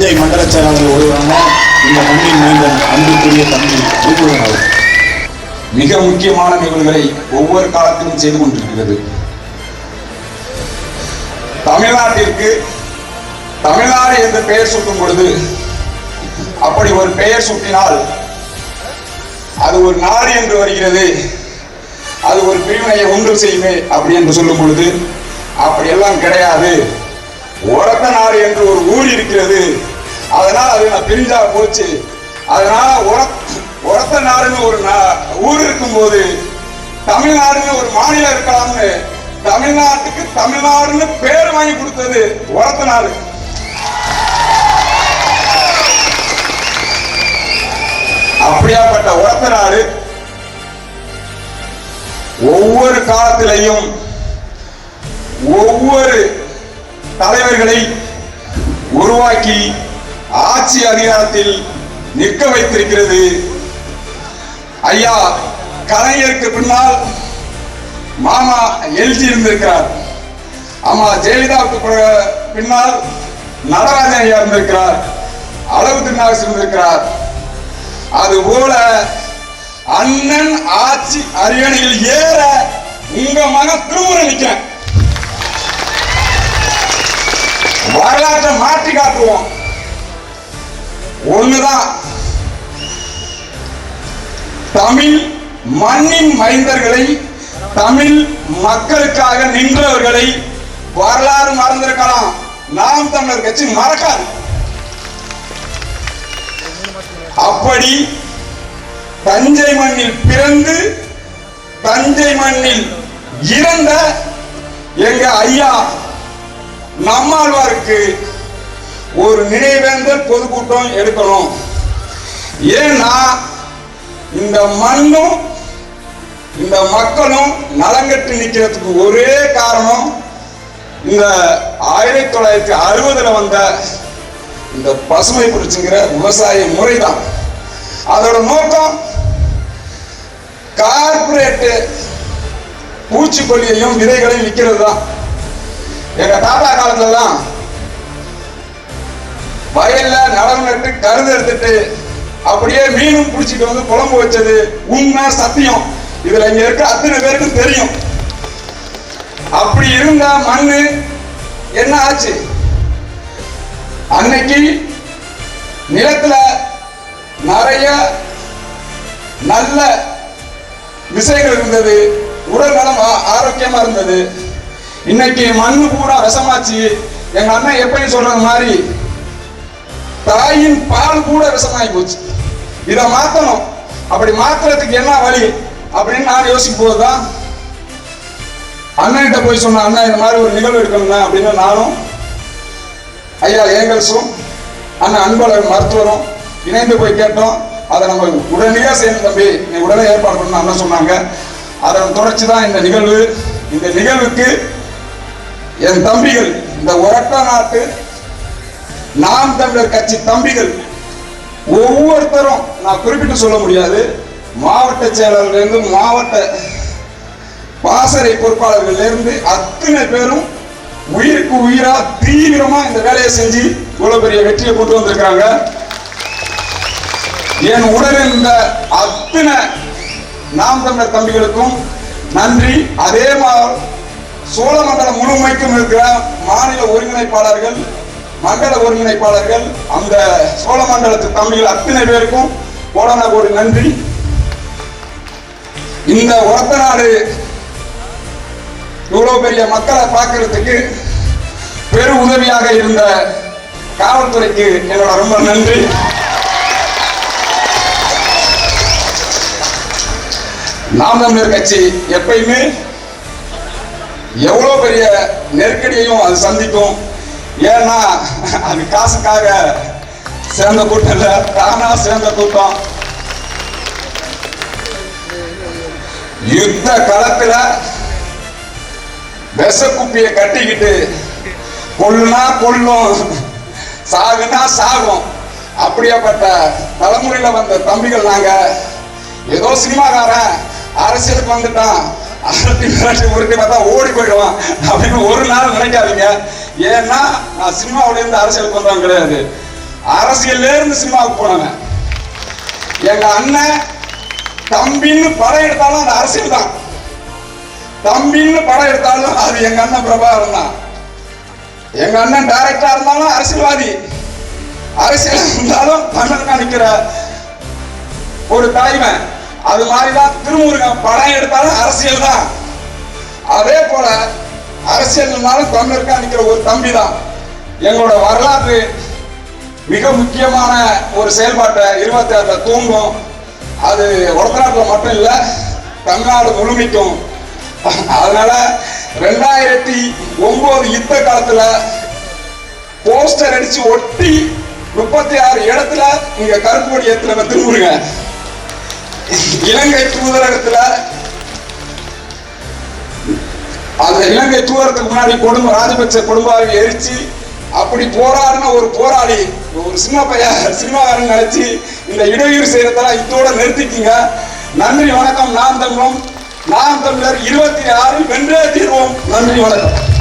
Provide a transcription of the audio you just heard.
தஞ்சை மண்டல செயலாளர் ஒருவரான இந்த மண்ணின் மைந்தன் அன்புக்குரிய தம்பி திருக்குறள் அவர் மிக முக்கியமான நிகழ்வுகளை ஒவ்வொரு காலத்திலும் செய்து கொண்டிருக்கிறது. தமிழ்நாட்டிற்கு தமிழ்நாடு என்று பெயர் சூட்டும் பொழுது, அப்படி ஒரு பெயர் சூட்டினால் அது ஒரு நாடு என்று வருகிறது, அது ஒரு பிரிவினையை ஒன்று செய்யுமே அப்படி என்று சொல்லும் பொழுது அப்படியெல்லாம் கிடையாது. ஒரத்த நாடு என்று ஒரு ஊர் இருக்கிறது, அதனால் அது பிரிஞ்சா போச்சு. அதனால ஒரத்த நாடுன்னு ஒரு ஊர் இருக்கும் போது தமிழ்நாடுன்னு ஒரு மாநிலம் இருக்கலாம்னு தமிழ்நாட்டுக்கு தமிழ்நாடுன்னு பேர் வாங்கி கொடுத்தது ஒரத்த நாடு. அப்படியாப்பட்ட ஒரத்த நாடு ஒவ்வொரு காலத்திலையும் ஒவ்வொரு தலைவர்களை உருவாக்கி ஆட்சி அதிகாரத்தில் நிற்க வைத்திருக்கிறது. ஐயா கலைஞருக்கு பின்னால் மாமா எல்ஜி இருந்திருக்கிறார், அம்மா ஜெயலலிதாவுக்கு பின்னால் நடராஜன் ஐயா இருந்திருக்கிறார், அளவு திருநாகேஷ் இருந்திருக்கிறார். அதுபோல அண்ணன் ஆட்சி அரியணையில் ஏற உங்க மகன் திருமுறை நிற்கிறேன். வரலாற்றை மாற்றி காட்டுவோம். ஒண்ணுதான், தமிழ் மண்ணின் மைந்தர்களை, தமிழ் மக்களுக்காக நின்றவர்களை வரலாறு மறந்திருக்கலாம், நாம் தமிழர் கட்சி மறக்காது. அப்படி தஞ்சை மண்ணில் பிறந்து தஞ்சை மண்ணில் இறந்த எங்க ஐயா நம்மாழ்வாருக்கு ஒரு நினைவேந்தல் பொதுக்கூட்டம் எடுக்கணும். ஏன்னா இந்த மண்ணும் இந்த மக்களும் நலங்கட்டு நிற்கிறதுக்கு ஒரே காரணம் இந்த 1960 வந்த இந்த பசுமை புரட்சிங்கிற விவசாய முறைதான். அதோட நோக்கம் கார்பரேட் பூச்சிக்கொல்லியையும் விதைகளையும் விற்கிறது தான். எங்க தாத்தா காலத்துலலாம் வயல்ல நடவு நட்டு கருது எடுத்துட்டு அப்படியே மீனும் பிடிச்சிட்டு வந்து குழம்பு வச்சது உண்மை சத்தியம். இதுல இங்க இருக்க அத்தனை பேருக்கும் தெரியும். அப்படி இருந்த மண்ணு என்ன ஆச்சு? அன்னைக்கு நிலத்துல நிறைய நல்ல விஷயங்கள் இருந்தது, உடல் நலம் ஆரோக்கியமா இருந்தது. இன்னைக்கு மண்ணு பூரா விஷமாச்சு. எங்க அண்ணன் எப்பயும் சொல்றது மாதிரி தாயின் பால் கூட விஷமாயி போச்சு. இதை மாத்தணும். அப்படி மாத்துறதுக்கு என்ன வழி அப்படின்னு நான் யோசிக்கும் போதுதான் அண்ணன்கிட்ட போய் சொன்ன, அண்ணா இந்த மாதிரி ஒரு நிகழ்வு இருக்கணுங்க அப்படின்னு நானும் ஐயா ஏங்கல்ஸும் அண்ணன் அன்பழகன் மருத்துவரும் இணைந்து போய் கேட்டோம். அதை நம்ம உடனடியாக செய்யணும் தம்பி, நீ உடனே ஏற்பாடு பண்ணணும் அண்ணன் சொன்னாங்க. அதன் தொடர்ச்சி தான் இந்த நிகழ்வு. இந்த நிகழ்வுக்கு என் தம்பிகள், இந்த ஒரட்ட நாட்டு நாம் தமிழர் கட்சி தம்பிகள் ஒவ்வொருத்தரும், நான் குறிப்பிட்டு சொல்ல முடியாது, மாவட்ட செயலாளர்லேருந்து மாவட்ட பாசறை பொறுப்பாளர்கள் இருந்து அத்தனை பேரும் உயிருக்கு உயிரா தீவிரமா இந்த வேலையை செஞ்சு இவ்வளவு பெரிய வெற்றியை கொண்டு வந்திருக்காங்க. என் உடலில் இருந்த அத்தனை நாம் தமிழர் தம்பிகளுக்கும் நன்றி. அதே மாதிரி சோழமண்டலம் முழுமைக்கும் இருக்கிற மாநில ஒருங்கிணைப்பாளர்கள், மண்டல ஒருங்கிணைப்பாளர்கள், அந்த சோழமண்டலத்து தம்பிகள் அத்தனை பேருக்கும் கோடான கோடி நன்றி. இந்த ஒரத்த நாடு இவ்வளவு பெரிய மக்களை பார்க்கறதுக்கு பெரு உதவியாக இருந்த காவல்துறைக்கு என்னோட ரொம்ப நன்றி. நாம் தமிழர் கட்சி எப்பயுமே எவ்வளவு பெரிய நெருக்கடியையும் அது சந்திக்கும். ஏன்னா அது காசுக்காக சேர்ந்த கூட்டம் இல்ல, தானா சேர்ந்த கூட்டம். யுத்த களத்துல விஷ குப்பியை கட்டிக்கிட்டு கொல்லுனா கொல்லும், சாகுனா சாகும். அப்படியாப்பட்ட தலைமுறையில வந்த தம்பிகள் நாங்க. ஏதோ சினிமாக்காரன் அரசியலுக்கு வந்துட்டான், உருட்டி பார்த்தா ஓடி போயிடுவான் அப்படின்னு ஒரு நாள் நினைக்காதீங்க. ஏன்னா நான் சினிமாவில இருந்து அரசியலுக்கு வந்தவன் கிடையாது. அரசியல்ல இருந்து சினிமாவுக்கு போனவன். எங்க அண்ணன் தம்பின்னு படம் எடுத்தாலும் அந்த அரசியல் தான். தம்பின்னு படம் எடுத்தாலும் அது எங்க அண்ணன் பிரபாகரன் தான். எங்க அண்ணன் டைரக்டரா இருந்தாலும் அரசியல்வாதி, அரசியல் இருந்தாலும் தமிழக நிக்கிற ஒரு தலைவன். அது மாதிரிதான் திருமுருகன் படம் எடுத்தாலும் அரசியல் தான். அதே போல அரசியல்னாலும் தமிழருக்கா நிக்கிற ஒரு தம்பி தான். எங்களோட வரலாற்று மிக முக்கியமான ஒரு செயல்பாட்டை 26 தூங்கும். அது ஒடத்தநாட்டில் மட்டும் இல்லை, தமிழ்நாடு முழுமைக்கும். அதனால 2009 யுத்த காலத்துல போஸ்டர் அடிச்சு ஒட்டி 36 இடத்துல இங்க கருப்பு கொடி ஏத்துறவன் திருமுருகன். இலங்கை தூதரகத்துல அந்த இலங்கை தூதரத்துக்கு முன்னாடி ராஜபக்ச குடும்பம் எரிச்சு அப்படி போராடின ஒரு போராளி, ஒரு சின்ன பையன் சினிமாக்காரன் நினைச்சு இந்த இடையூறு செய்யறதெல்லாம் இதோட நிறுத்திக்கிங்க. நன்றி வணக்கம். நாம் தமிழர் 26 வென்றே தீர்வோம். நன்றி வணக்கம்.